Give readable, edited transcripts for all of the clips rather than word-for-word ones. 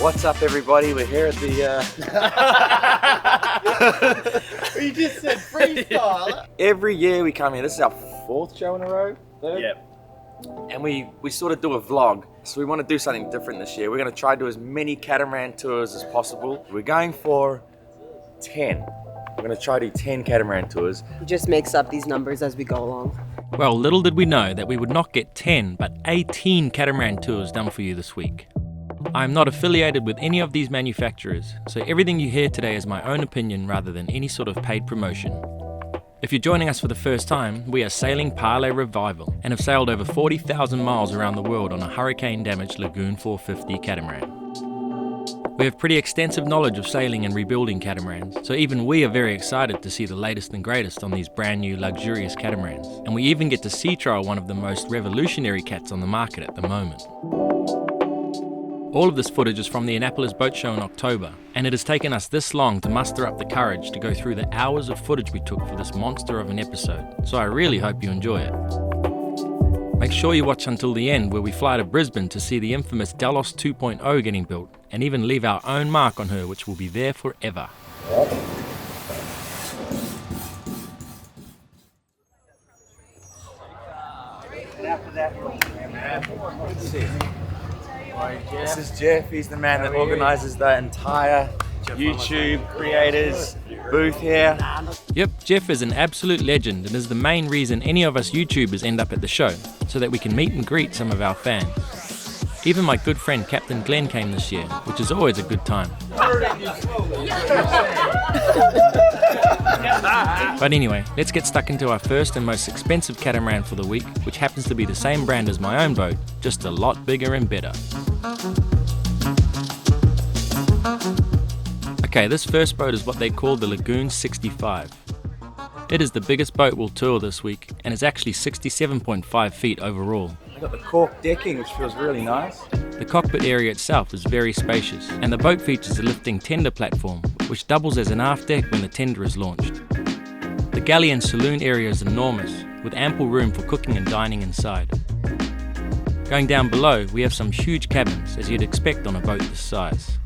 What's up, everybody? We're here at the... You just said freestyle. Every year we come here. This is our 4th show in a row. 3rd? Yep. And we sort of do a vlog. So we want to do something different this year. We're going to try to do as many catamaran tours as possible. We're going for 10. We're going to try to do 10 catamaran tours. He just makes up these numbers as we go along. Well, little did we know that we would not get 10, but 18 catamaran tours done for you this week. I am not affiliated with any of these manufacturers, so everything you hear today is my own opinion rather than any sort of paid promotion. If you're joining us for the first time, we are sailing Parlay Revival and have sailed over 40,000 miles around the world on a hurricane-damaged Lagoon 450 catamaran. We have pretty extensive knowledge of sailing and rebuilding catamarans, so even we are very excited to see the latest and greatest on these brand new luxurious catamarans, and we even get to sea trial one of the most revolutionary cats on the market at the moment. All of this footage is from the Annapolis boat show in October, and it has taken us this long to muster up the courage to go through the hours of footage we took for this monster of an episode, so I really hope you enjoy it. Make sure you watch until the end, where we fly to Brisbane to see the infamous Delos 2.0 getting built, and even leave our own mark on her, which will be there forever. This is Jeff. He's the man that organises the entire YouTube creators booth here. Yep, Jeff is an absolute legend and is the main reason any of us YouTubers end up at the show, so that we can meet and greet some of our fans. Even my good friend Captain Glenn came this year, which is always a good time. But anyway, let's get stuck into our first and most expensive catamaran for the week, which happens to be the same brand as my own boat, just a lot bigger and better. Okay, this first boat is what they call the Lagoon 65. It is the biggest boat we'll tour this week, and is actually 67.5 feet overall. We've got the cork decking, which feels really nice. The cockpit area itself is very spacious, and the boat features a lifting tender platform, which doubles as an aft deck when the tender is launched. The galley and saloon area is enormous, with ample room for cooking and dining inside. Going down below, we have some huge cabins, as you'd expect on a boat this size.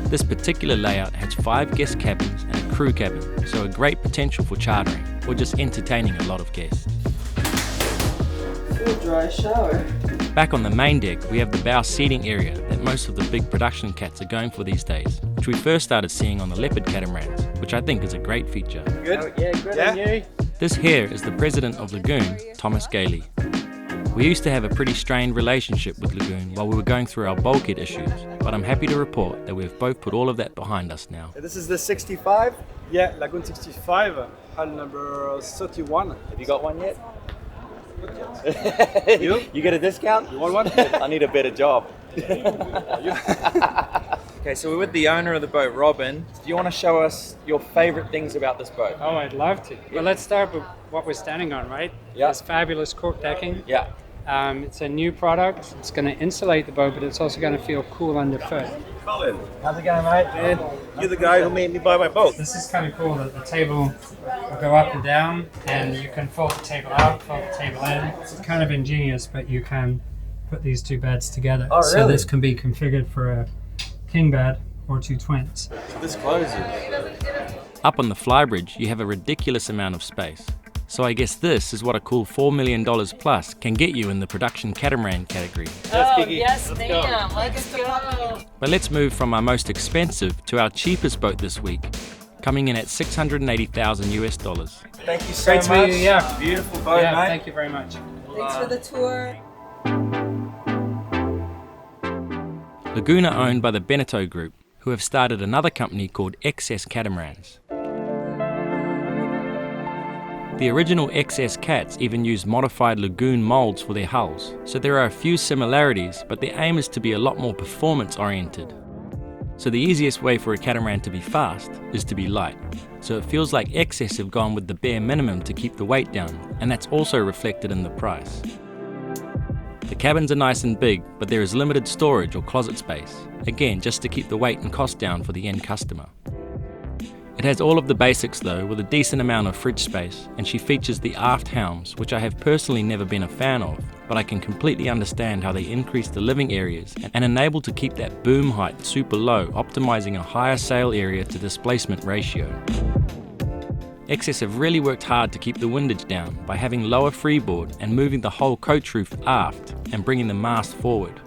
This particular layout has 5 guest cabins and a crew cabin, so a great potential for chartering, or just entertaining a lot of guests. Full dry shower. Back on the main deck, we have the bow seating area that most of the big production cats are going for these days, which we first started seeing on the Leopard catamarans, which I think is a great feature. Good? Oh, yeah, good on you. This here is the president of Lagoon, Thomas Gailey. We used to have a pretty strained relationship with Lagoon while we were going through our bulkhead issues, but I'm happy to report that we've both put all of that behind us now. This is the 65. Yeah, Lagoon 65, hull number 31. Have you got one yet? You? You get a discount? You want one? I need a better job. Okay, so we're with the owner of the boat, Robin. Do you want to show us your favorite things about this boat? Oh, I'd love to. Well, let's start with what we're standing on, right? Yeah. This fabulous cork decking. Yeah. It's a new product. It's going to insulate the boat, but it's also going to feel cool underfoot. Colin, How's it going, mate? man, you're the guy who made me buy my boat. This is kind of cool that the table will go up and down, and you can fold the table out, fold the table in. It's kind of ingenious, but you can put these 2 beds together. Oh, So really? this can be configured for a king bed or 2 twins. This closes. Up on the flybridge, you have a ridiculous amount of space. So I guess this is what a cool $4 million plus can get you in the production catamaran category. Oh, yes, ma'am. Let's go. But let's move from our most expensive to our cheapest boat this week, coming in at $680,000 US. Thank you so Great to much. meet you, yeah. Beautiful boat, Yeah, mate. thank you very much. Thanks for the tour. Lagoon are owned by the Beneteau Group, who have started another company called XS Catamarans. The original XS Cats even used modified Lagoon molds for their hulls, so there are a few similarities, but the aim is to be a lot more performance oriented. So the easiest way for a catamaran to be fast is to be light, so it feels like XS have gone with the bare minimum to keep the weight down, and that's also reflected in the price. The cabins are nice and big, but there is limited storage or closet space, again just to keep the weight and cost down for the end customer. It has all of the basics though, with a decent amount of fridge space, and she features the aft helms, which I have personally never been a fan of, but I can completely understand how they increase the living areas and enable to keep that boom height super low, optimizing a higher sail area to displacement ratio. XS have really worked hard to keep the windage down by having lower freeboard and moving the whole coach roof aft and bringing the mast forward.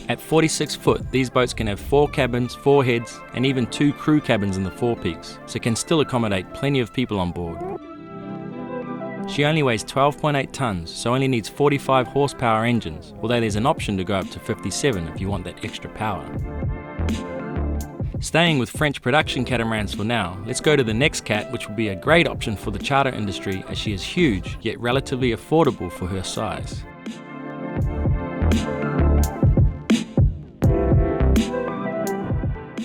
At 46 foot, these boats can have 4 cabins, 4 heads, and even 2 crew cabins in the forepeaks, so can still accommodate plenty of people on board. She only weighs 12.8 tons, so only needs 45 horsepower engines, although there's an option to go up to 57 if you want that extra power. Staying with French production catamarans for now, let's go to the next cat, which will be a great option for the charter industry as she is huge, yet relatively affordable for her size.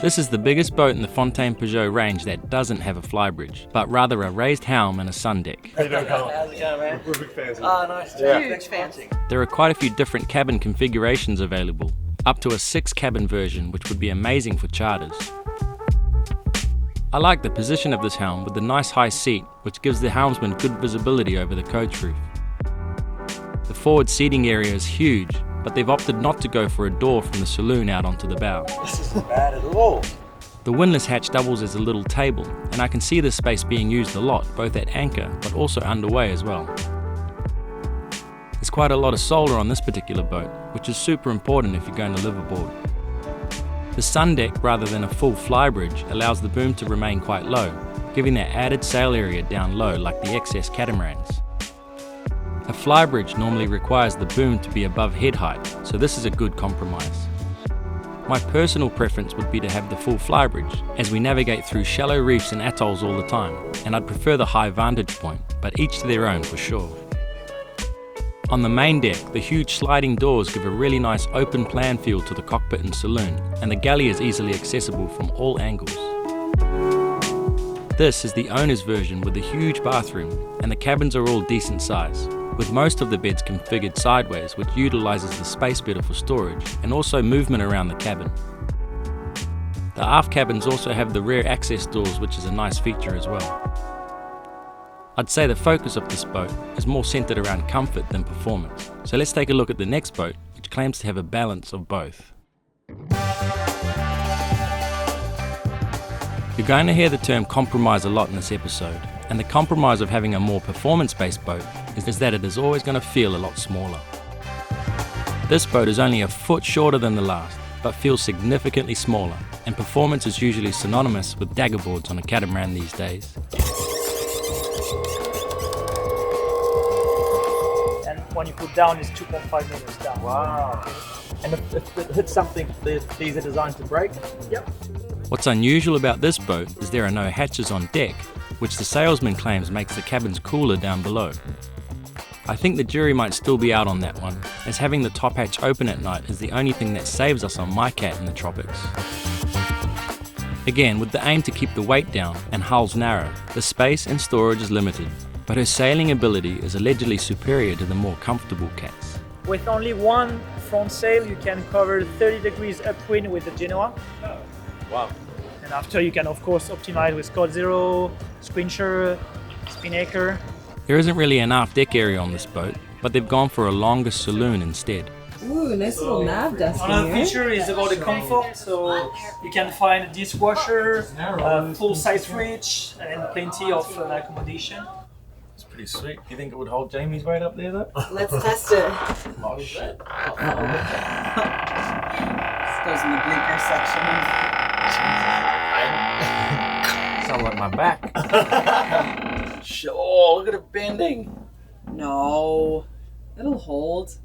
This is the biggest boat in the Fontaine Pajot range that doesn't have a flybridge, but rather a raised helm and a sun deck. How's it going, man? We're big fans. Oh, nice. Huge fancy. There are quite a few different cabin configurations available, up to a 6-cabin version, which would be amazing for charters. I like the position of this helm with the nice high seat, which gives the helmsman good visibility over the coach roof. The forward seating area is huge, but they've opted not to go for a door from the saloon out onto the bow. This isn't bad at all. The windlass hatch doubles as a little table, and I can see this space being used a lot, both at anchor, but also underway as well. There's quite a lot of solar on this particular boat, which is super important if you're going to live aboard. The sun deck, rather than a full flybridge, allows the boom to remain quite low, giving that added sail area down low like the XS catamarans. A flybridge normally requires the boom to be above head height, so this is a good compromise. My personal preference would be to have the full flybridge, as we navigate through shallow reefs and atolls all the time, and I'd prefer the high vantage point, but each to their own for sure. On the main deck, the huge sliding doors give a really nice open plan feel to the cockpit and saloon, and the galley is easily accessible from all angles. This is the owner's version with a huge bathroom, and the cabins are all decent size, with most of the beds configured sideways, which utilises the space better for storage and also movement around the cabin. The aft cabins also have the rear access doors, which is a nice feature as well. I'd say the focus of this boat is more centred around comfort than performance, so let's take a look at the next boat, which claims to have a balance of both. You're going to hear the term compromise a lot in this episode, and the compromise of having a more performance-based boat is that it is always going to feel a lot smaller. This boat is only a foot shorter than the last, but feels significantly smaller, and performance is usually synonymous with dagger boards on a catamaran these days. And when you put down, it's 2.5 meters down. Wow. And if it hits something, these are designed to break? Yep. What's unusual about this boat is there are no hatches on deck, which the salesman claims makes the cabins cooler down below. I think the jury might still be out on that one, as having the top hatch open at night is the only thing that saves us on my cat in the tropics. Again, with the aim to keep the weight down and hulls narrow, the space and storage is limited, but her sailing ability is allegedly superior to the more comfortable cats. With only one front sail, you can cover 30 degrees upwind with the Genoa. Wow. And after, you can of course optimize with Code Zero, Squincher, Spinnaker. There isn't really an aft deck area on this boat, but they've gone for a longer saloon instead. Ooh, nice little nav desk in Another here. feature is about the comfort, so you can find a dishwasher, full-size fridge, and plenty of accommodation. It's pretty sweet. Do you think it would hold Jamie's weight up there though? Let's test it. Oh shit. This goes in the bleaker section. Sounds like my back. Oh, look at it bending. No, it'll hold.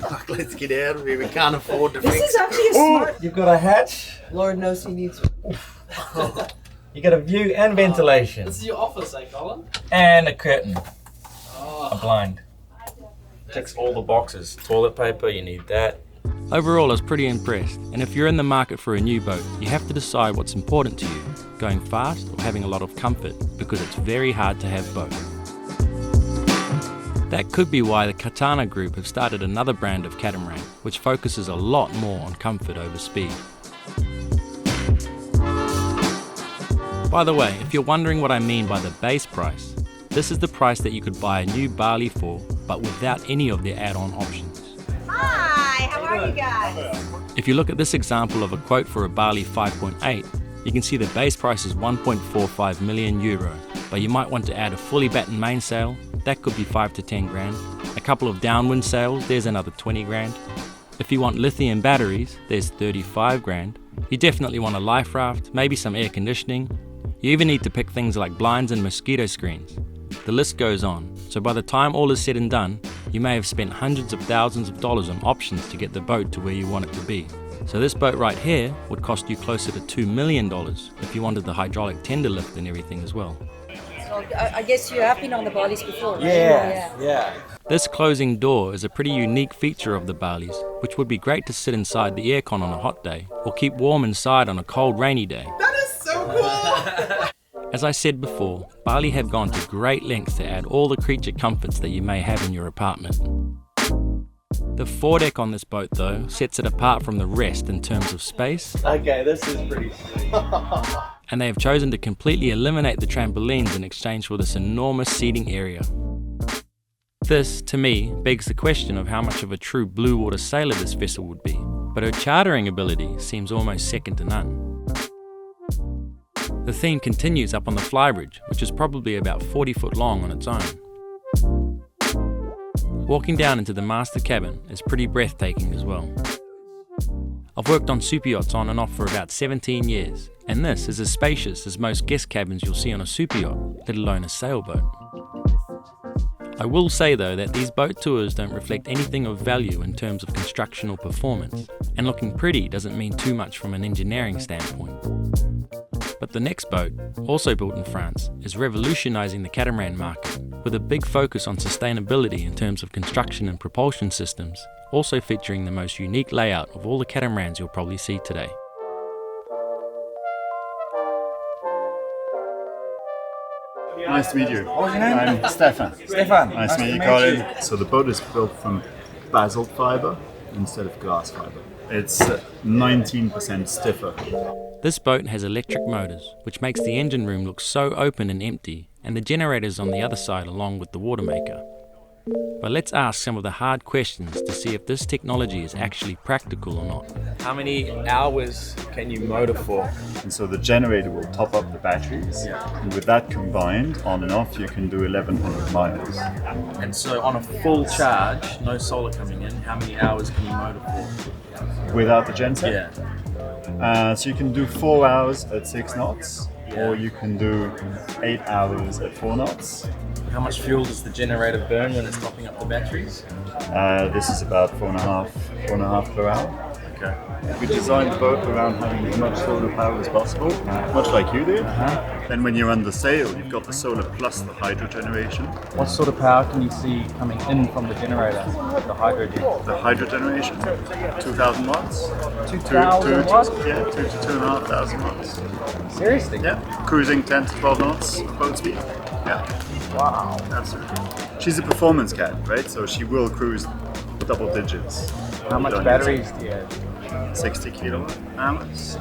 Fuck, let's get out of here. We can't afford to This fix is actually a smart. You've got a hatch, Lord knows he needs. you got a view and ventilation. This is your office, eh, Colin? And a curtain. Oh. A blind. Ticks all the boxes. Toilet paper, you need that. Overall, I was pretty impressed, and if you're in the market for a new boat, you have to decide what's important to you, going fast or having a lot of comfort, because it's very hard to have both. That could be why the Catana group have started another brand of catamaran, which focuses a lot more on comfort over speed. By the way, if you're wondering what I mean by the base price, this is the price that you could buy a new Bali for, but without any of the add-on options. Hi, how are you guys? If you look at this example of a quote for a Bali 5.8, you can see the base price is 1.45 million euro, but you might want to add a fully battened mainsail, that could be 5 to 10 grand. A couple of downwind sails, there's another 20 grand. If you want lithium batteries, there's 35 grand. You definitely want a life raft, maybe some air conditioning. You even need to pick things like blinds and mosquito screens. The list goes on, so by the time all is said and done, you may have spent hundreds of thousands of dollars on options to get the boat to where you want it to be. So this boat right here would cost you closer to $2 million if you wanted the hydraulic tender lift and everything as well. So I guess you have been on the Balis before, right? Yeah. This closing door is a pretty unique feature of the Balis, which would be great to sit inside the aircon on a hot day, or keep warm inside on a cold rainy day. That is so cool! As I said before, Bali have gone to great lengths to add all the creature comforts that you may have in your apartment. The foredeck on this boat though sets it apart from the rest in terms of space. Okay, this is pretty sweet. And they have chosen to completely eliminate the trampolines in exchange for this enormous seating area. This, to me, begs the question of how much of a true blue water sailor this vessel would be, but her chartering ability seems almost second to none. The theme continues up on the flybridge, which is probably about 40 foot long on its own. Walking down into the master cabin is pretty breathtaking as well. I've worked on super yachts on and off for about 17 years, and this is as spacious as most guest cabins you'll see on a super yacht, let alone a sailboat. I will say though that these boat tours don't reflect anything of value in terms of construction or performance, and looking pretty doesn't mean too much from an engineering standpoint. But the next boat, also built in France, is revolutionizing the catamaran market with a big focus on sustainability in terms of construction and propulsion systems, also featuring the most unique layout of all the catamarans you'll probably see today. Nice to meet you. What was your name? I'm Stefan. Stefan. Nice to meet you, Colin. So the boat is built from basalt fiber instead of glass fiber. It's 19% stiffer. This boat has electric motors, which makes the engine room look so open and empty, and the generators on the other side along with the water maker. But let's ask some of the hard questions to see if this technology is actually practical or not. How many hours can you motor for? And so the generator will top up the batteries. And with that combined, on and off, you can do 1,100 miles. And so on a full charge, no solar coming in, how many hours can you motor for? Without the genset? Yeah. So you can do 4 hours at 6 knots, or you can do 8 hours at 4 knots. How much fuel does the generator burn when it's topping up the batteries? This is about 4.5 per hour. Okay. We designed the boat around having as much solar power as possible, much like you did. Then when you're under sail, you've got the solar plus the hydro generation. What sort of power can you see coming in from the generator, the hydrogen? The hydro generation, 2,000 watts. 2,000 watts? Yeah, 2 to 2,500 watts. Seriously? Yeah, cruising 10 to 12 knots boat speed. Yeah. Wow. Absolutely. She's a performance cat, right? So she will cruise double digits. How much batteries do you have? 60 kilowatt hours.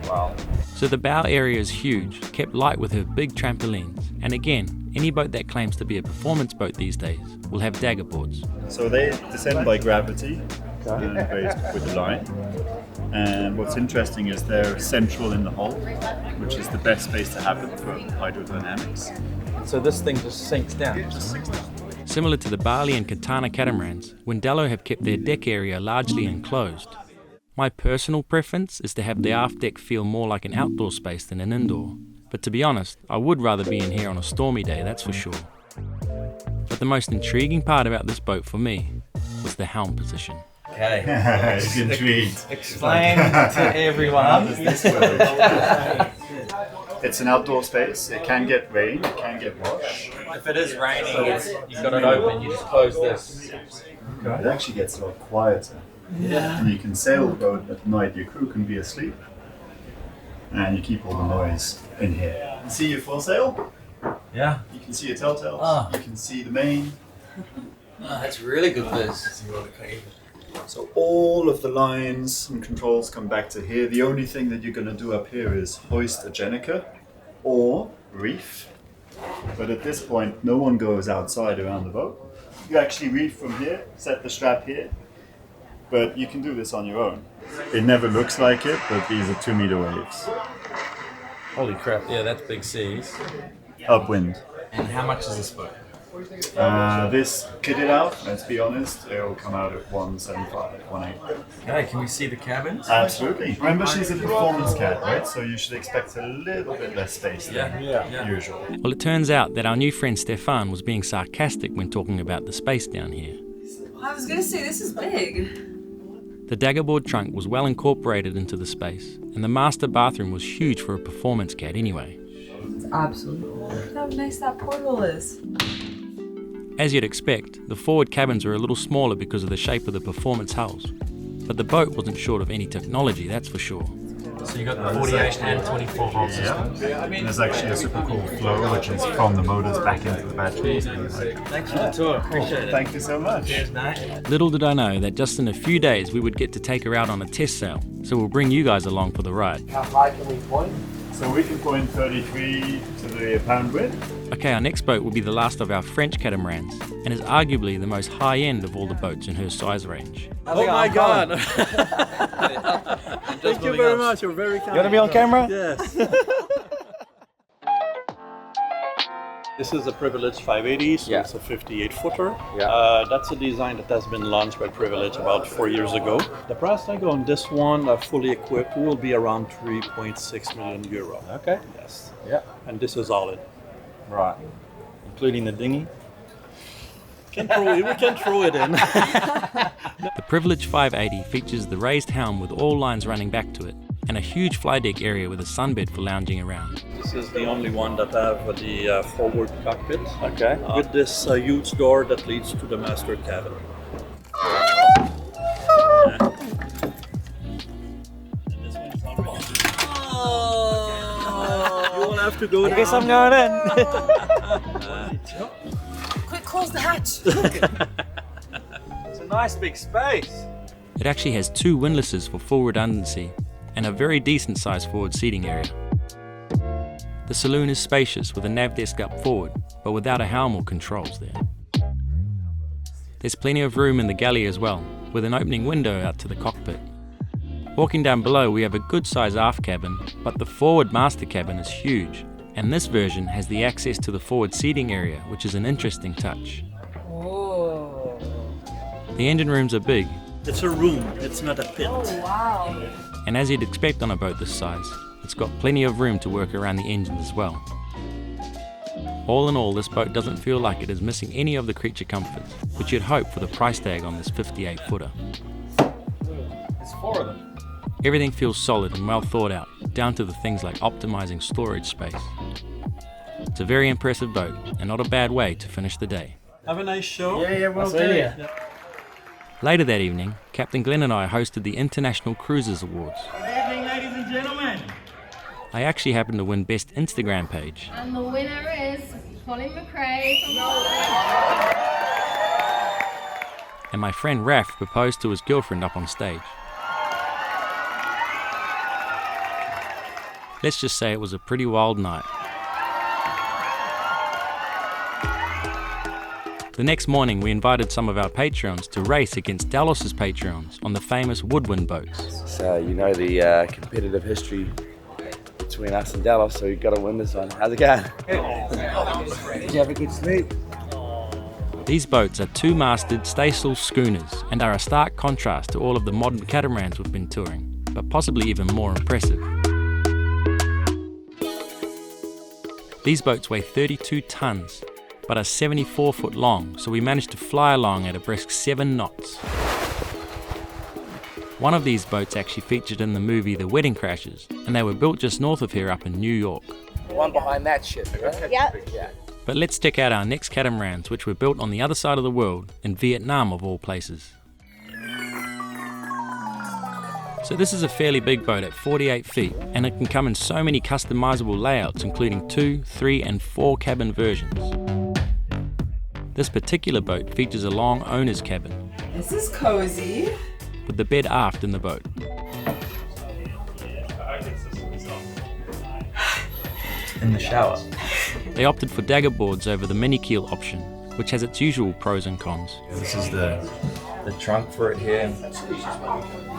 Wow. So the bow area is huge, kept light with her big trampolines. And again, any boat that claims to be a performance boat these days will have dagger boards. So they descend by gravity and raised with the line. And what's interesting is they're central in the hull, which is the best space to have them for hydrodynamics. So this thing just sinks down? It just sinks down. Similar to the Bali and Catana catamarans, Windelo have kept their deck area largely enclosed. My personal preference is to have the aft deck feel more like an outdoor space than an indoor. But to be honest, I would rather be in here on a stormy day, that's for sure. But the most intriguing part about this boat for me was the helm position. Okay. It's intrigued. Explain to everyone. It's an outdoor space. It can get rain, it can get wash. If it is raining, you've got it open, you just close this. It actually gets a lot quieter. Yeah. And you can sail the boat at night, your crew can be asleep. And you keep all the noise in here. You see your full sail? Yeah. You can see your telltales. Oh. You can see the main. Oh, that's really good biz. So all of the lines and controls come back to here. The only thing that you're going to do up here is hoist a Jenica or reef. But at this point, no one goes outside around the boat. You actually reef from here, set the strap here, but you can do this on your own. It never looks like it, but these are 2 meter waves. Holy crap, yeah, that's big seas. Upwind. And how much is this boat? This kitted out, let's be honest, it'll come out at 175, 180. Okay, can we see the cabins? Absolutely. Remember, she's a performance cat, right? So you should expect a little bit less space than usual. Well, it turns out that our new friend Stefan was being sarcastic when talking about the space down here. I was gonna say, this is big. The daggerboard trunk was well incorporated into the space, and the master bathroom was huge for a performance cat anyway. It's absolutely cool. How nice that portal is. As you'd expect, the forward cabins were a little smaller because of the shape of the performance hulls. But the boat wasn't short of any technology, that's for sure. So you got the 48 and 24 volt system. There's actually a super cool flow, which is from the motors back into the batteries. Thanks for the tour, appreciate it. Thank you so much. Cheers, mate. Little did I know that just in a few days we would get to take her out on a test sail, so we'll bring you guys along for the ride. How high can we point? So we can point 33 to the pound width. Okay, our next boat will be the last of our French catamarans, and is arguably the most high-end of all the boats in her size range. Oh my God! Thank you very much. You're very kind. You want to be on camera? Yes. This is a Privilege 580, so it's a 58-footer. That's a design that has been launched by Privilege about 4 years ago. The price tag on this one, fully equipped, will be around 3.6 million euro. Okay. Yes. Yeah. And this is all in. Right. Including the dinghy? We can throw it in. The Privilege 580 features the raised helm with all lines running back to it, and a huge fly deck area with a sunbed for lounging around. This is the only one that have the forward cockpit. Okay. With this huge door that leads to the master cabin. You won't have to go. I guess I'm going in. Quick, close the hatch. It's a nice big space. It actually has 2 windlasses for full redundancy, and a very decent sized forward seating area. The saloon is spacious with a nav desk up forward, but without a helm or controls there. There's plenty of room in the galley as well, with an opening window out to the cockpit. Walking down below, we have a good size aft cabin, but the forward master cabin is huge, and this version has the access to the forward seating area, which is an interesting touch. Oh. The engine rooms are big, It's a room, it's not a pit. Oh, wow. and as you'd expect on a boat this size, it's got plenty of room to work around the engines as well. All in all, this boat doesn't feel like it is missing any of the creature comforts, which you'd hope for the price tag on this 58-footer. There's 4 of them. Everything feels solid and well thought out, down to the things like optimizing storage space. It's a very impressive boat, and not a bad way to finish the day. Have a nice show. Yeah, well see done. ya. Later that evening, Captain Glenn and I hosted the International Cruisers Awards. Good evening, ladies and gentlemen. I actually happened to win Best Instagram Page. And the winner is Colin McRae from And my friend Raf proposed to his girlfriend up on stage. Let's just say it was a pretty wild night. The next morning, we invited some of our Patreons to race against Delos's Patreons on the famous Woodwind boats. So you know the competitive history between us and Delos, so you've got to win this one. How's it going? Did you have a good sleep? These boats are 2-masted staysail schooners and are a stark contrast to all of the modern catamarans we've been touring, but possibly even more impressive. These boats weigh 32 tons, but are 74 foot long, so we managed to fly along at a brisk 7 knots. One of these boats actually featured in the movie The Wedding Crashers, and they were built just north of here up in New York. The one behind that ship, right? Yep. Yeah. But let's check out our next catamarans, which were built on the other side of the world, in Vietnam of all places. So this is a fairly big boat at 48 feet, and it can come in so many customizable layouts, including 2, 3 and 4 cabin versions. This particular boat features a long owner's cabin, This is cozy. with the bed aft in the boat. in the shower. They opted for dagger boards over the mini keel option, which has its usual pros and cons. This is the trunk for it here,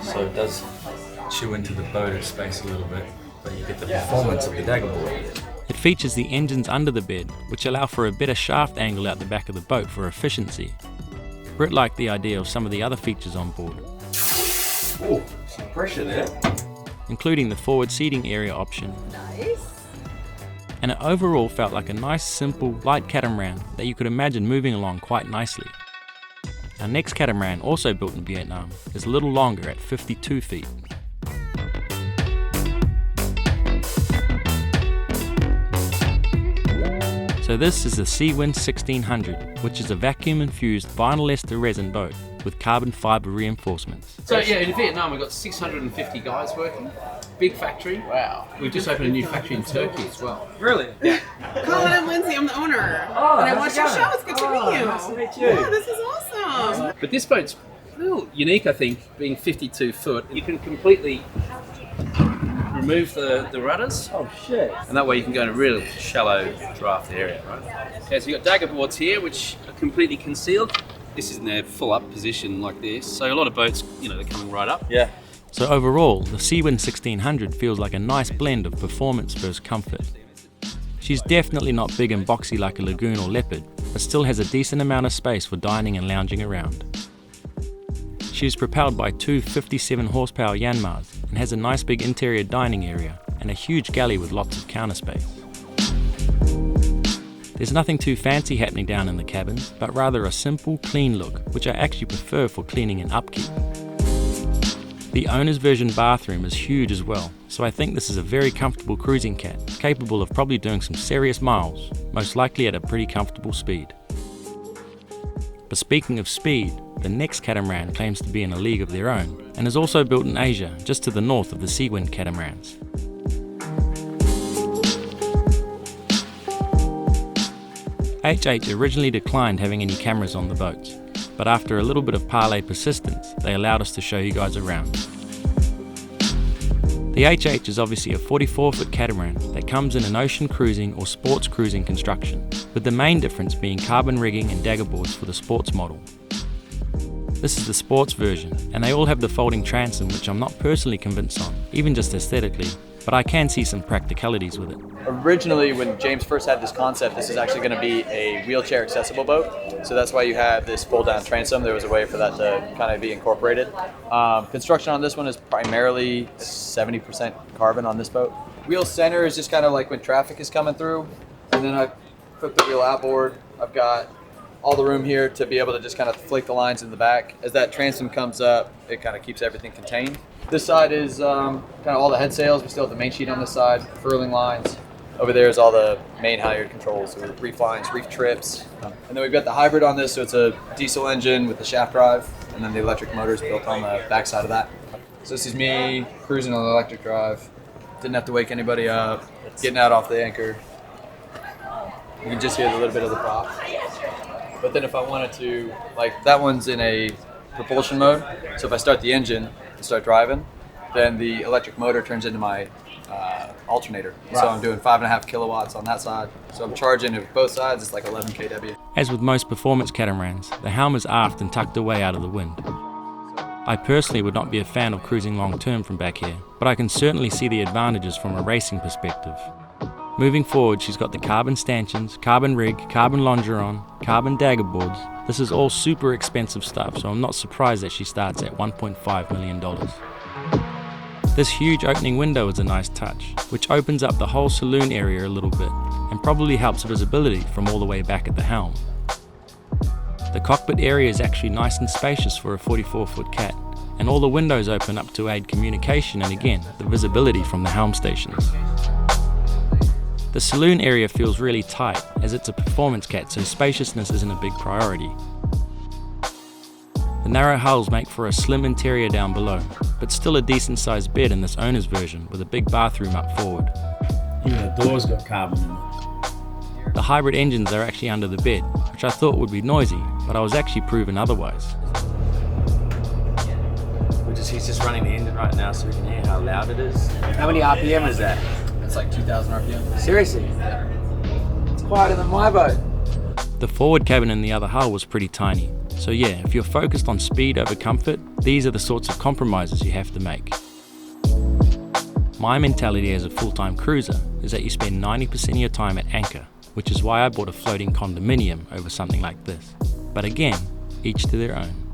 so it does chew into the boat space a little bit, but you get the performance of the dagger board. It features the engines under the bed, which allow for a better shaft angle out the back of the boat for efficiency. Britt liked the idea of some of the other features on board. Oh, some pressure there. Including the forward seating area option. Nice. And it overall felt like a nice, simple, light catamaran that you could imagine moving along quite nicely. Our next catamaran, also built in Vietnam, is a little longer at 52 feet. So this is the Seawind 1600, which is a vacuum-infused vinyl ester resin boat with carbon fibre reinforcements. So yeah, in Vietnam we've got 650 guys working. Big factory. Wow. We've just opened a new factory in Turkey as well. Really? Yeah. Colin, I'm Lindsay. I'm the owner. Oh, and I watched your show. It's good to meet you. Nice to meet you. Yeah, this is awesome. But this boat's a little unique, I think, being 52 foot. You can completely remove the rudders. Oh shit. And that way you can go in a real shallow draft area, right? Okay, so you've got dagger boards here, which are completely concealed. This is in their full up position like this. So a lot of boats, they're coming right up. Yeah. So overall, the Seawind 1600 feels like a nice blend of performance versus comfort. She's definitely not big and boxy like a Lagoon or Leopard, but still has a decent amount of space for dining and lounging around. She is propelled by two 57 horsepower Yanmars and has a nice big interior dining area and a huge galley with lots of counter space. There's nothing too fancy happening down in the cabin, but rather a simple, clean look, which I actually prefer for cleaning and upkeep. The owner's version bathroom is huge as well, so I think this is a very comfortable cruising cat, capable of probably doing some serious miles, most likely at a pretty comfortable speed. But speaking of speed, the next catamaran claims to be in a league of their own, and is also built in Asia, just to the north of the Seawind catamarans. HH originally declined having any cameras on the boats, but after a little bit of parlay persistence, they allowed us to show you guys around. The HH is obviously a 44-foot catamaran that comes in an ocean cruising or sports cruising construction, with the main difference being carbon rigging and dagger boards for the sports model. This is the sports version, and they all have the folding transom, which I'm not personally convinced on, even just aesthetically, but I can see some practicalities with it. Originally, when James first had this concept, this is actually going to be a wheelchair accessible boat. So that's why you have this fold down transom. There was a way for that to kind of be incorporated. Construction on this one is primarily 70% carbon on this boat. Wheel center is just kind of like when traffic is coming through. And then I put the wheel outboard. I've got all the room here to be able to just kind of flake the lines in the back. As that transom comes up, it kind of keeps everything contained. This side is kind of all the head sails. We still have the main sheet on this side, furling lines. Over there is all the main halyard controls, so reef lines, reef trips. And then we've got the hybrid on this, so it's a diesel engine with the shaft drive, and then the electric motor is built on the back side of that. So this is me cruising on the electric drive. Didn't have to wake anybody up, getting out off the anchor. You can just hear a little bit of the prop. But then if I wanted to, like that one's in a propulsion mode, so if I start the engine and start driving, then the electric motor turns into my alternator. Right. So I'm doing 5.5 kilowatts on that side. So I'm charging at both sides, it's like 11 kW. As with most performance catamarans, the helm is aft and tucked away out of the wind. I personally would not be a fan of cruising long term from back here, but I can certainly see the advantages from a racing perspective. Moving forward, she's got the carbon stanchions, carbon rig, carbon longeron, carbon dagger boards. This is all super expensive stuff, so I'm not surprised that she starts at $1.5 million. This huge opening window is a nice touch, which opens up the whole saloon area a little bit, and probably helps visibility from all the way back at the helm. The cockpit area is actually nice and spacious for a 44-foot cat, and all the windows open up to aid communication and again, the visibility from the helm stations. The saloon area feels really tight, as it's a performance cat, so spaciousness isn't a big priority. The narrow hulls make for a slim interior down below, but still a decent sized bed in this owner's version with a big bathroom up forward. Even the doors got carbon in it. The hybrid engines are actually under the bed, which I thought would be noisy, but I was actually proven otherwise. He's just running the engine right now so we can hear how loud it is. How many RPM is that? It's like 2,000 RPM. Seriously? It's quieter than my boat. The forward cabin in the other hull was pretty tiny. So yeah, if you're focused on speed over comfort, these are the sorts of compromises you have to make. My mentality as a full-time cruiser is that you spend 90% of your time at anchor, which is why I bought a floating condominium over something like this. But again, each to their own.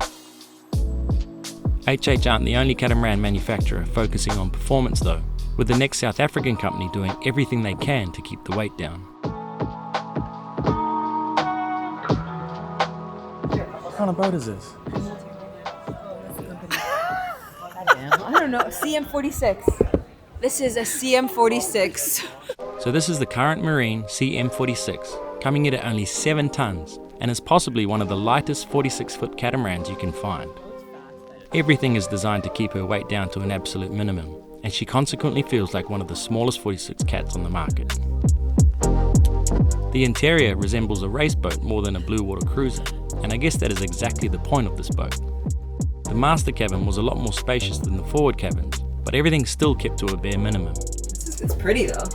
HH aren't the only catamaran manufacturer focusing on performance though, with the next South African company doing everything they can to keep the weight down. What kind of boat is this? I don't know. CM46. This is a CM46. So this is the current Marine CM46, coming in at only 7 tons, and is possibly one of the lightest 46-foot catamarans you can find. Everything is designed to keep her weight down to an absolute minimum, and she consequently feels like one of the smallest 46 cats on the market. The interior resembles a race boat more than a blue water cruiser, and I guess that is exactly the point of this boat. The master cabin was a lot more spacious than the forward cabins, but everything's still kept to a bare minimum. It's pretty though.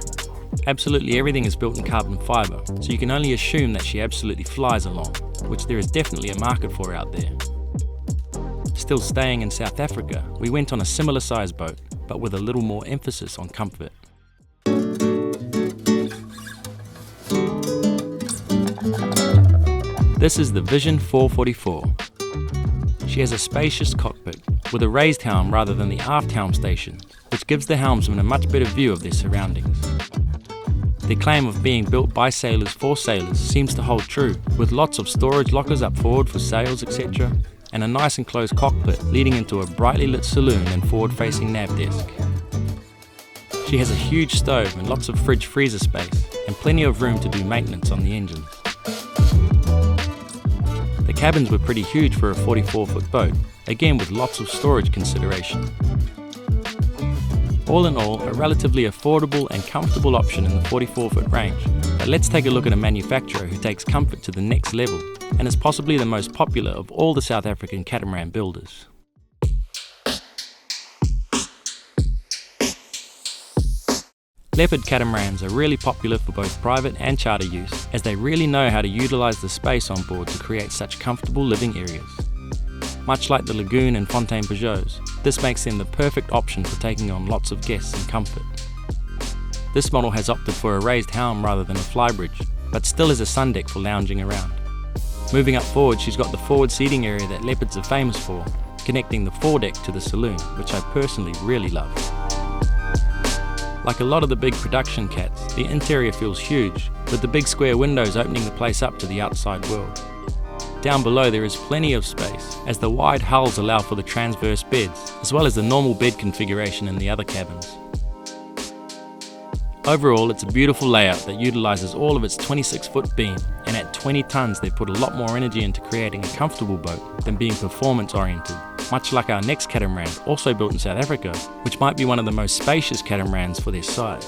Absolutely everything is built in carbon fibre, so you can only assume that she absolutely flies along, which there is definitely a market for out there. Still staying in South Africa, we went on a similar size boat, but with a little more emphasis on comfort. This is the Vision 444. She has a spacious cockpit with a raised helm rather than the aft helm station, which gives the helmsman a much better view of their surroundings. The claim of being built by sailors for sailors seems to hold true, with lots of storage lockers up forward for sails, etc., and a nice enclosed cockpit leading into a brightly lit saloon and forward-facing nav desk. She has a huge stove and lots of fridge freezer space, and plenty of room to do maintenance on the engines. The cabins were pretty huge for a 44-foot boat, again with lots of storage consideration. All in all, a relatively affordable and comfortable option in the 44-foot range, but let's take a look at a manufacturer who takes comfort to the next level, and is possibly the most popular of all the South African catamaran builders. Leopard catamarans are really popular for both private and charter use, as they really know how to utilise the space on board to create such comfortable living areas. Much like the Lagoon and Fontaine Pajots, this makes them the perfect option for taking on lots of guests in comfort. This model has opted for a raised helm rather than a flybridge, but still has a sun deck for lounging around. Moving up forward, she's got the forward seating area that Leopards are famous for, connecting the foredeck to the saloon, which I personally really love. Like a lot of the big production cats, the interior feels huge, with the big square windows opening the place up to the outside world. Down below there is plenty of space, as the wide hulls allow for the transverse beds, as well as the normal bed configuration in the other cabins. Overall, it's a beautiful layout that utilises all of its 26-foot beam, and at 20 tons they've put a lot more energy into creating a comfortable boat than being performance-oriented, much like our next catamaran, also built in South Africa, which might be one of the most spacious catamarans for their size.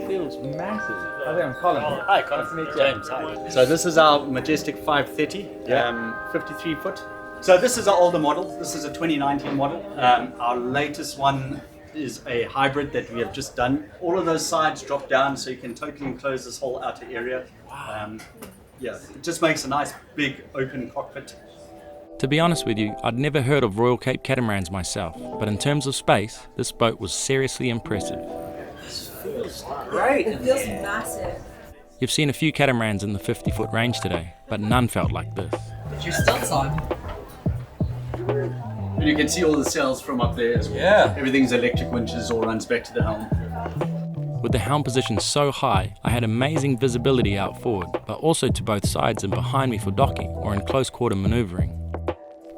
Feels massive. I think I'm Colin. Hi, Colin. Nice to meet you. James, hi. So this is our majestic 530, 53 foot. So this is our older model. This is a 2019 model. Our latest one is a hybrid that we have just done. All of those sides drop down, so you can totally enclose this whole outer area. Yeah, it just makes a nice big open cockpit. To be honest with you, I'd never heard of Royal Cape catamarans myself, but in terms of space, this boat was seriously impressive. Feels great. It feels massive. You've seen a few catamarans in the 50-foot range today, but none felt like this. Put your stilts on. And you can see all the sails from up there as well. Yeah. Everything's electric winches, all runs back to the helm. With the helm position so high, I had amazing visibility out forward, but also to both sides and behind me for docking or in close quarter manoeuvring.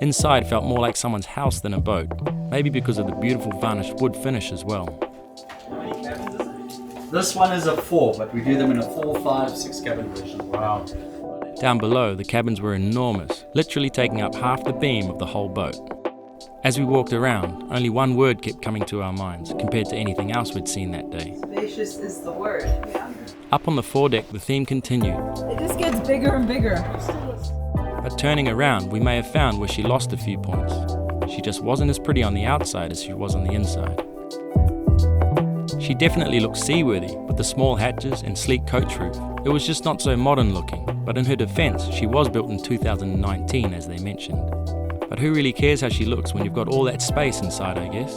Inside felt more like someone's house than a boat, maybe because of the beautiful varnished wood finish as well. This one is a 4, but we do them in a 4, 5, 6 cabin version. Wow. Down below, the cabins were enormous, literally taking up half the beam of the whole boat. As we walked around, only one word kept coming to our minds compared to anything else we'd seen that day. Spacious is the word. Yeah. Up on the foredeck, the theme continued. It just gets bigger and bigger. But turning around, we may have found where she lost a few points. She just wasn't as pretty on the outside as she was on the inside. She definitely looked seaworthy with the small hatches and sleek coach roof. It was just not so modern looking, but in her defense, she was built in 2019 as they mentioned. But who really cares how she looks when you've got all that space inside, I guess?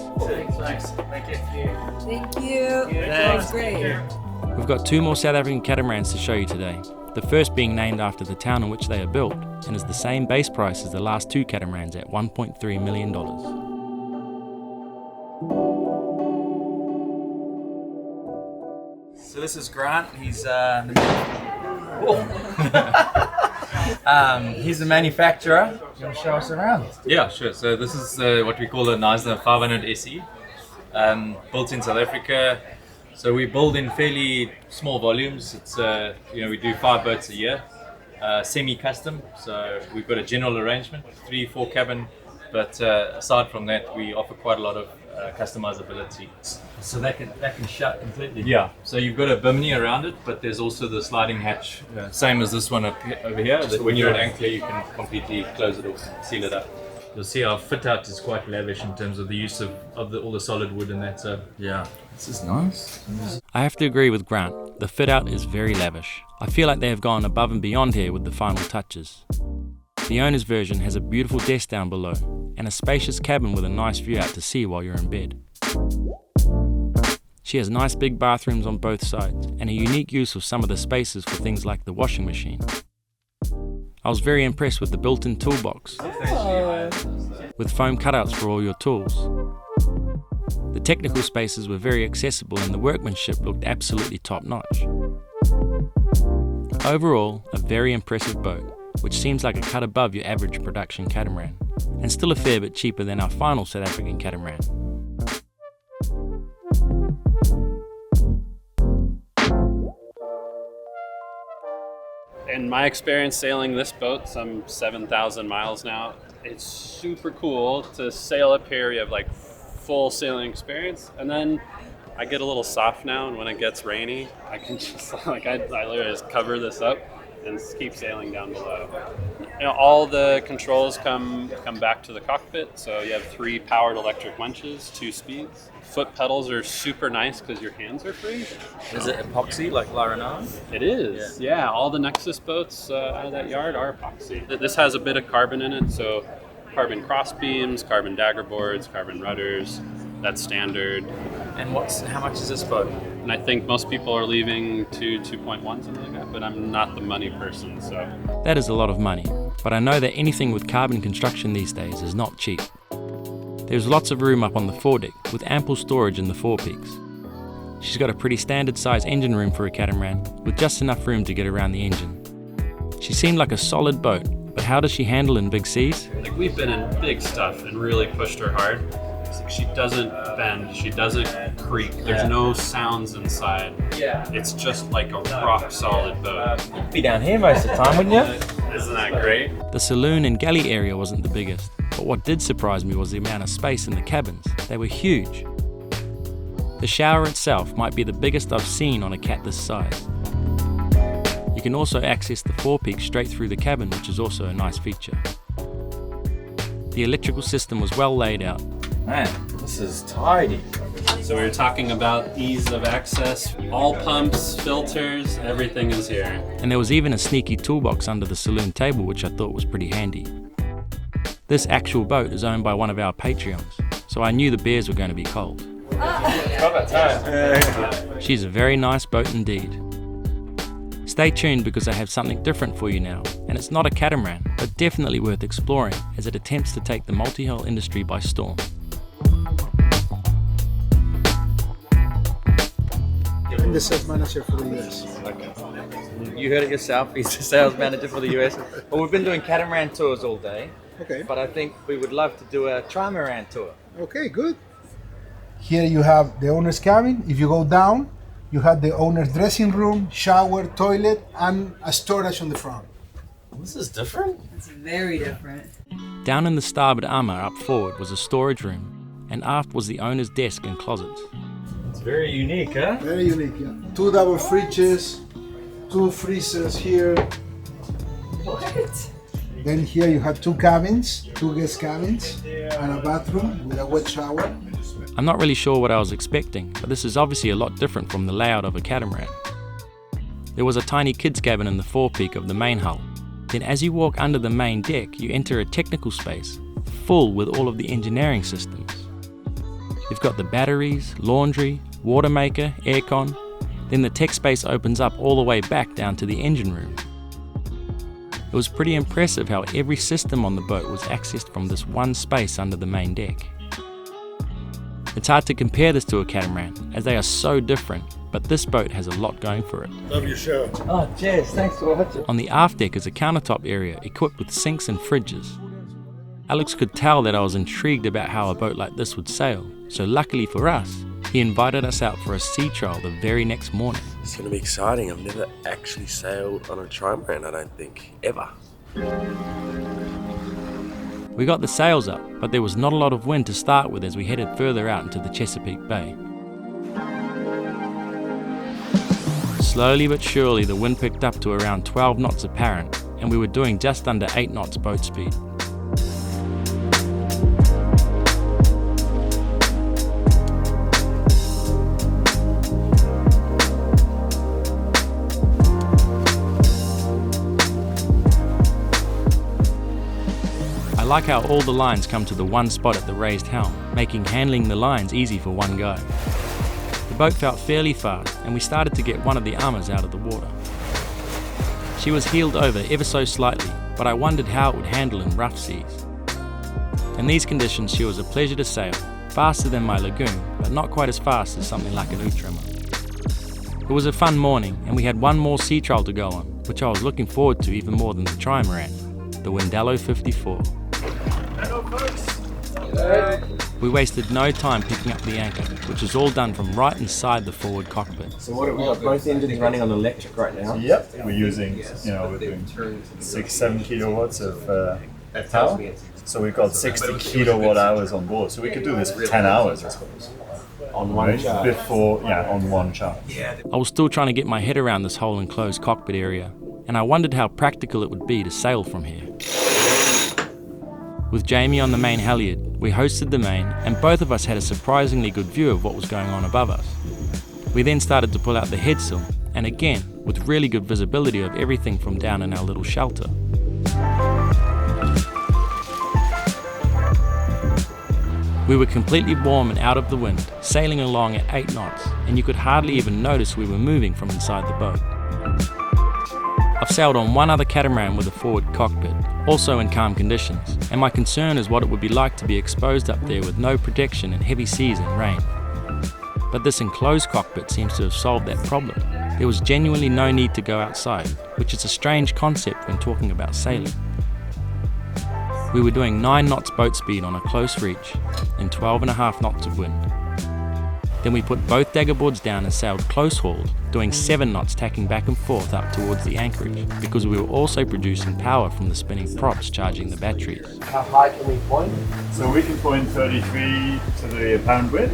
Thanks. Thank you. Thank you. That was great. We've got 2 more South African catamarans to show you today. The first being named after the town in which they are built and is the same base price as the last 2 catamarans at $1.3 million. So this is Grant. He's he's the manufacturer. You want to show us around? Yeah, sure. So this is what we call a Knysna 500 SE, built in South Africa. So we build in fairly small volumes. It's we do 5 boats a year, semi-custom. So we've got a general arrangement, 3-4 cabin, but aside from that, we offer quite a lot of customizability. So that can shut completely. Yeah. So you've got a bimini around it, but there's also the sliding hatch, same as this one over here. That when you're at anchor, you can completely close it off and seal it up. You'll see our fit out is quite lavish in terms of the use of all the solid wood and that. So yeah, this is nice. I have to agree with Grant. The fit out is very lavish. I feel like they have gone above and beyond here with the final touches. The owner's version has a beautiful desk down below and a spacious cabin with a nice view out to sea while you're in bed. She has nice big bathrooms on both sides and a unique use of some of the spaces for things like the washing machine. I was very impressed with the built-in toolbox with foam cutouts for all your tools. The technical spaces were very accessible and the workmanship looked absolutely top-notch. Overall, a very impressive boat, which seems like a cut above your average production catamaran, and still a fair bit cheaper than our final South African catamaran. In my experience sailing this boat, some 7,000 miles now, it's super cool to sail up here. You have like full sailing experience, and then I get a little soft now, and when it gets rainy, I can just I literally just cover this up and keep sailing down below. All the controls come back to the cockpit, so you have 3 powered electric winches, 2 speeds. Foot pedals are super nice because your hands are free. Is it epoxy like Lagoon? It is, yeah. All the Nexus boats out of that yard are epoxy. This has a bit of carbon in it, so carbon cross beams, carbon dagger boards, carbon rudders. That's standard. And how much is this boat? And I think most people are leaving 2.1, something like that, but I'm not the money person, so. That is a lot of money, but I know that anything with carbon construction these days is not cheap. There's lots of room up on the foredeck with ample storage in the forepeaks. She's got a pretty standard size engine room for a catamaran with just enough room to get around the engine. She seemed like a solid boat, but how does she handle in big seas? Like we've been in big stuff and really pushed her hard. She doesn't bend, she doesn't creak, there's no sounds inside. It's just like a rock solid boat. You'd be down here most of the time, wouldn't you? Isn't that great? The saloon and galley area wasn't the biggest, but what did surprise me was the amount of space in the cabins. They were huge. The shower itself might be the biggest I've seen on a cat this size. You can also access the forepeak straight through the cabin, which is also a nice feature. The electrical system was well laid out. Man, this is tidy. So we were talking about ease of access. All pumps, filters, everything is here. And there was even a sneaky toolbox under the saloon table, which I thought was pretty handy. This actual boat is owned by one of our Patreons, so I knew the beers were going to be cold. She's a very nice boat indeed. Stay tuned because I have something different for you now, and it's not a catamaran, but definitely worth exploring as it attempts to take the multi-hull industry by storm. I'm the sales manager for the US. Okay. You heard it yourself, he's the sales manager for the US. Well, we've been doing catamaran tours all day. Okay. But I think we would love to do a Tri-maran tour. Okay, good. Here you have the owner's cabin. If you go down, you have the owner's dressing room, shower, toilet, and a storage on the front. This is different. It's very different. Down in the starboard armour up forward was a storage room, and aft was the owner's desk and closets. It's very unique, huh? Very unique, yeah. 2 double fridges, 2 freezers here. What? Then here you have two cabins, two guest cabins, and a bathroom with a wet shower. I'm not really sure what I was expecting, but this is obviously a lot different from the layout of a catamaran. There was a tiny kids cabin in the forepeak of the main hull. Then as you walk under the main deck, you enter a technical space, full with all of the engineering systems. You've got the batteries, laundry, water maker, aircon, then the tech space opens up all the way back down to the engine room. It was pretty impressive how every system on the boat was accessed from this one space under the main deck. It's hard to compare this to a catamaran, as they are so different, but this boat has a lot going for it. Love your show. Oh, cheers. Thanks for watching. On the aft deck is a countertop area equipped with sinks and fridges. Alex could tell that I was intrigued about how a boat like this would sail, so luckily for us, he invited us out for a sea trial the very next morning. It's going to be exciting. I've never actually sailed on a trimaran, I don't think, ever. We got the sails up, but there was not a lot of wind to start with as we headed further out into the Chesapeake Bay. Slowly but surely the wind picked up to around 12 knots apparent, and we were doing just under 8 knots boat speed. I like how all the lines come to the one spot at the raised helm, making handling the lines easy for one guy. The boat felt fairly fast, and we started to get one of the armors out of the water. She was heeled over ever so slightly, but I wondered how it would handle in rough seas. In these conditions she was a pleasure to sail, faster than my Lagoon, but not quite as fast as something like an Ultramar. It was a fun morning, and we had one more sea trial to go on, which I was looking forward to even more than the Tri-maran, the Windelo 54. We wasted no time picking up the anchor, which is all done from right inside the forward cockpit. So what have we got? Both engines running on electric right now? Yep, we're using, we're doing 6-7 kilowatts of power. So we've got 60 kilowatt hours on board. So we could do this for 10 hours, I suppose. On one charge? On one charge. I was still trying to get my head around this whole enclosed cockpit area, and I wondered how practical it would be to sail from here. With Jamie on the main halyard, we hosted the main, and both of us had a surprisingly good view of what was going on above us. We then started to pull out the headsail, and again, with really good visibility of everything from down in our little shelter. We were completely warm and out of the wind, sailing along at 8 knots, and you could hardly even notice we were moving from inside the boat. I've sailed on one other catamaran with a forward cockpit, also in calm conditions, and my concern is what it would be like to be exposed up there with no protection in heavy seas and rain. But this enclosed cockpit seems to have solved that problem. There was genuinely no need to go outside, which is a strange concept when talking about sailing. We were doing 9 knots boat speed on a close reach and 12.5 knots of wind. Then we put both daggerboards down and sailed close-hauled, doing 7 knots tacking back and forth up towards the anchorage, because we were also producing power from the spinning props charging the batteries. How high can we point? So we can point 33 to the pound wind.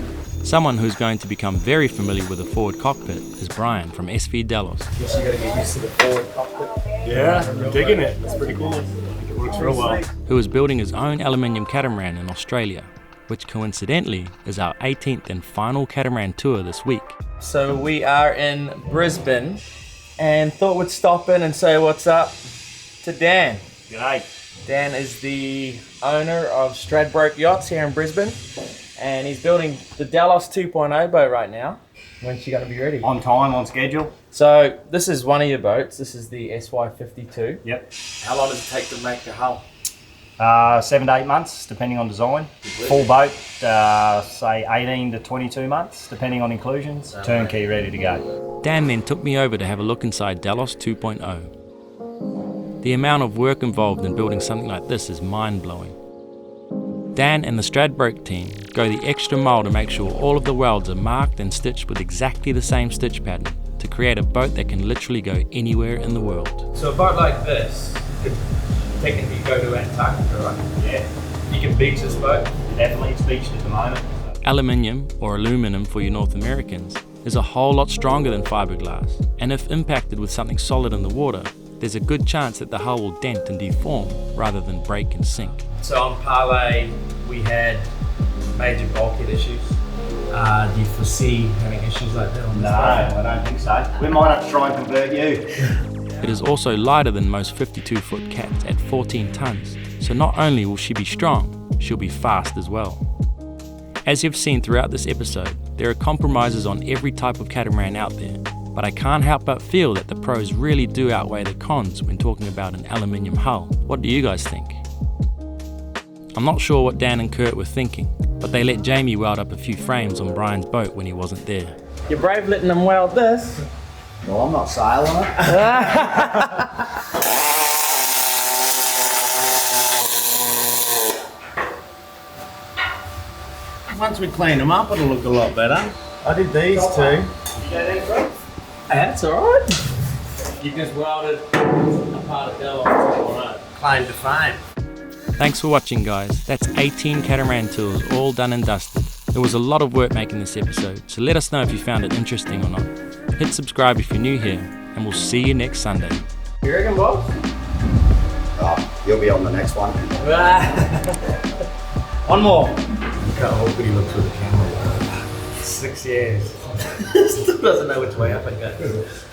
Someone who's going to become very familiar with a forward cockpit is Brian from SV Delos. Guess you gotta get used to the forward cockpit. Yeah, I'm digging it. It's pretty cool. It works real well. Who is building his own aluminium catamaran in Australia, which coincidentally is our 18th and final catamaran tour this week. So we are in Brisbane and thought we'd stop in and say what's up to Dan. G'day. Dan is the owner of Stradbroke Yachts here in Brisbane, and he's building the Delos 2.0 boat right now. When's she going to be ready? On time, on schedule. So this is one of your boats. This is the SY52. Yep. How long does it take to make the hull? 7 to 8 months, depending on design. Full boat, say 18 to 22 months, depending on inclusions. Turnkey, ready to go. Dan then took me over to have a look inside Delos 2.0. The amount of work involved in building something like this is mind-blowing. Dan and the Stradbroke team go the extra mile to make sure all of the welds are marked and stitched with exactly the same stitch pattern to create a boat that can literally go anywhere in the world. So a boat like this could technically go to Antarctica, right? Yeah. You can beach this boat? Definitely, it's beached at the moment. Aluminium, or aluminum for you North Americans, is a whole lot stronger than fiberglass, and if impacted with something solid in the water, there's a good chance that the hull will dent and deform rather than break and sink. So on Parlay, we had major bulkhead issues. Do you foresee having issues like that on this boat? I don't think so. We might have to try and convert you. It is also lighter than most 52-foot cats at 14 tons, so not only will she be strong, she'll be fast as well. As you've seen throughout this episode, there are compromises on every type of catamaran out there, but I can't help but feel that the pros really do outweigh the cons when talking about an aluminium hull. What do you guys think? I'm not sure what Dan and Kurt were thinking, but they let Jamie weld up a few frames on Brian's boat when he wasn't there. You're brave letting them weld this. Well, I'm not sailing it. Once we clean them up, it'll look a lot better. I did these too. That's alright. You just welded a part of Delos to claim to fame. Thanks for watching, guys. That's 18 catamaran tours all done and dusted. There was a lot of work making this episode, so let us know if you found it interesting or not. Hit subscribe if you're new here, and we'll see you next Sunday. You reckon, Bob? Oh, you'll be on the next one. One more. Look how good he looks through the camera. 6 years. Still doesn't know which way up it goes.